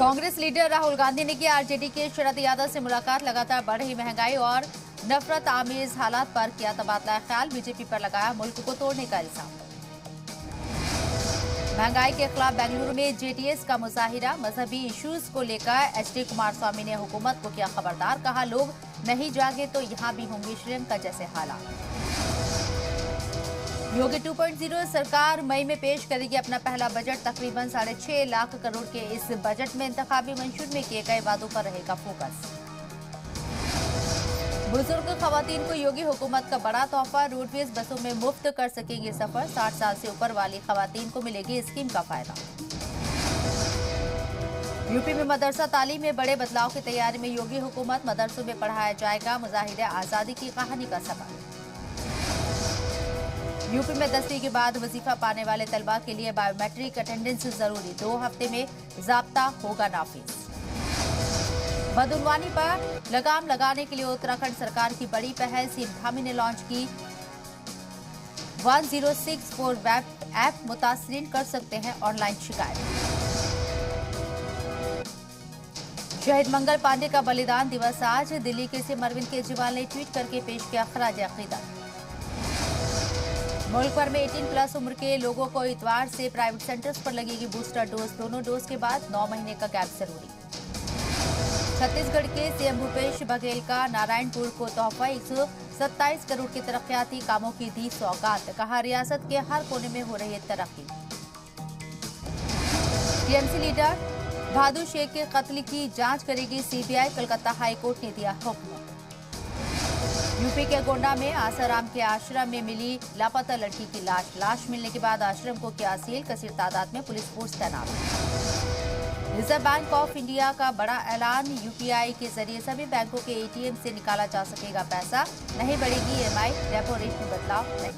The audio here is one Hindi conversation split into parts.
कांग्रेस लीडर राहुल गांधी ने की आरजेडी के शरद यादव से मुलाकात। लगातार बढ़ रही महंगाई और नफरत आमेज हालात पर किया तबादला ख्याल। बीजेपी पर लगाया मुल्क को तोड़ने का इल्जाम। महंगाई के खिलाफ बेंगलुरु में जेडीएस का मुजाहिरा। मजहबी इश्यूज को लेकर एचडी कुमारस्वामी ने हुकूमत को किया खबरदार। कहा, लोग नहीं जागे तो यहां भी होंगे श्रीलंका जैसे हालात। योगी 2.0 सरकार मई में पेश करेगी अपना पहला बजट। तकरीबन 6.5 लाख करोड़ के इस बजट में इंतखाबी मंशूर में किए गए वादों पर रहेगा फोकस। बुजुर्ग खवातीन को योगी हुकूमत का बड़ा तोहफा। रोडवेज बसों में मुफ्त कर सकेंगे सफर। 60 साल से ऊपर वाली खवातीन को मिलेगी स्कीम का फायदा। यूपी में मदरसा तालीम में बड़े बदलाव की तैयारी में योगी हुकूमत। मदरसों में पढ़ाया जाएगा मुजाहिरे आजादी की कहानी का सबक। यूपी में 10वीं के बाद वजीफा पाने वाले तलबा के लिए बायोमेट्रिक अटेंडेंस जरूरी। 2 हफ्ते में जाब्ता होगा नाफिज। बदउनवानी पर लगाम लगाने के लिए उत्तराखंड सरकार की बड़ी पहल। सीएम धामी ने लॉन्च की 1064 वेब ऐप। मुतासरीन कर सकते हैं ऑनलाइन शिकायत। शहीद मंगल पांडे का बलिदान दिवस आज। दिल्ली के सीएम अरविंद केजरीवाल ने ट्वीट करके पेश किया खराज अकीदत। मुल्क भर में 18+ उम्र के लोगों को इतवार से प्राइवेट सेंटर्स पर लगेगी बूस्टर डोज। दोनों डोज के बाद 9 महीने का गैप जरूरी। छत्तीसगढ़ के सीएम भूपेश बघेल का नारायणपुर को तोहफा। 127 करोड़ के तरक्याती कामों की दी सौगात। कहा, रियासत के हर कोने में हो रही है तरक्की। टीएमसी लीडर भादु शेख के कत्ल की जांच करेगी सीबीआई। कलकत्ता हाईकोर्ट ने दिया हुक्म। यूपी के गोंडा में आसाराम के आश्रम में मिली लापता लड़की की लाश मिलने के बाद आश्रम को किया सील। कसीर तादाद में पुलिस फोर्स तैनात। रिजर्व बैंक ऑफ इंडिया का बड़ा ऐलान। यूपीआई के जरिए सभी बैंकों के एटीएम से निकाला जा सकेगा पैसा। नहीं बढ़ेगी ईएमआई। रेपो रेट में बदलाव नहीं।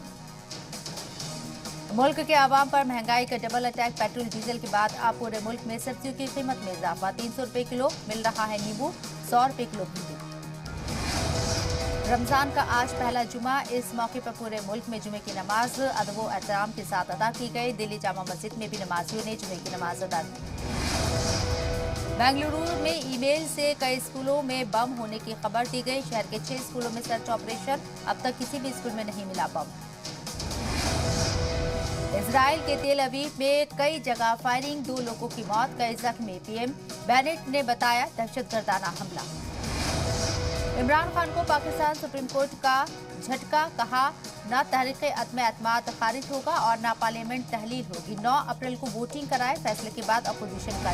मुल्क के आवाम पर महंगाई का डबल अटैक। पेट्रोल डीजल के बाद अब पूरे मुल्क में सब्जियों की कीमत में इजाफा। 300 रुपए किलो मिल रहा है नींबू। 100 रुपए किलो भिंडी। रमजान का आज पहला जुमा। इस मौके पर पूरे मुल्क में जुमे की नमाज अदब व एहतराम के साथ अदा की गई। दिल्ली जामा मस्जिद में भी नमाजियों ने जुमे की नमाज अदा की। बेंगलुरु में ईमेल से कई स्कूलों में बम होने की खबर दी गई। शहर के 6 स्कूलों में सर्च ऑपरेशन। अब तक किसी भी स्कूल में नहीं मिला बम। इजराइल के तेल अवीव में कई जगह फायरिंग। 2 लोगों की मौत, कई जख्मी। पीएम बेनेट ने बताया दहशतगर्दाना हमला। इमरान खान को पाकिस्तान सुप्रीम कोर्ट का झटका। कहा, न तहरीक अदम एतमाद खारिज होगा और न पार्लियामेंट तहलील होगी। 9 अप्रैल को वोटिंग कराए। फैसले के बाद अपोजिशन का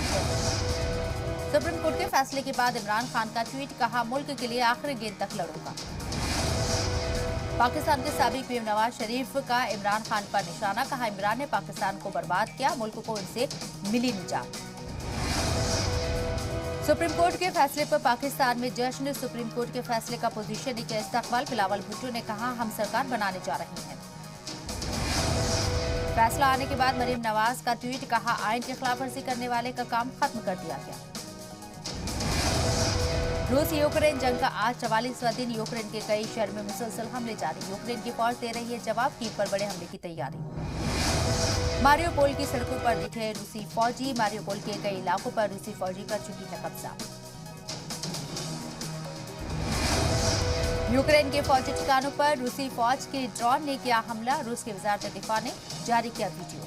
सुप्रीम कोर्ट के फैसले के बाद इमरान खान का ट्वीट। कहा, मुल्क के लिए आखिरी गेंद तक लड़ूंगा। पाकिस्तान के साबिक पीएम नवाज शरीफ का इमरान खान पर निशाना। कहा, इमरान ने पाकिस्तान को बर्बाद किया। मुल्क को इनसे मिली निजात। सुप्रीम कोर्ट के फैसले पर पाकिस्तान में जश्न। सुप्रीम कोर्ट के फैसले का पोजीशन ने किया इस्तकबाल। बिलावल भुट्टो ने कहा, हम सरकार बनाने जा रहे हैं। फैसला आने के बाद मरीम नवाज का ट्वीट। कहा, आइन की खिलाफवर्जी करने वाले का काम खत्म कर दिया गया। रूस यूक्रेन जंग का आज 44वां दिन। यूक्रेन के कई शहर में मुसलसल हमले जारी। यूक्रेन की फौज दे रही है जवाब। कीव पर बड़े हमले की तैयारी। मारियोपोल की सड़कों पर दिखे रूसी फौजी। मारियोपोल के कई इलाकों पर रूसी फौजी कर चुकी है कब्जा। यूक्रेन के फौजी ठिकानों पर रूसी फौज के ड्रोन ने किया हमला। रूस की वजारत दिफा ने जारी किया वीडियो।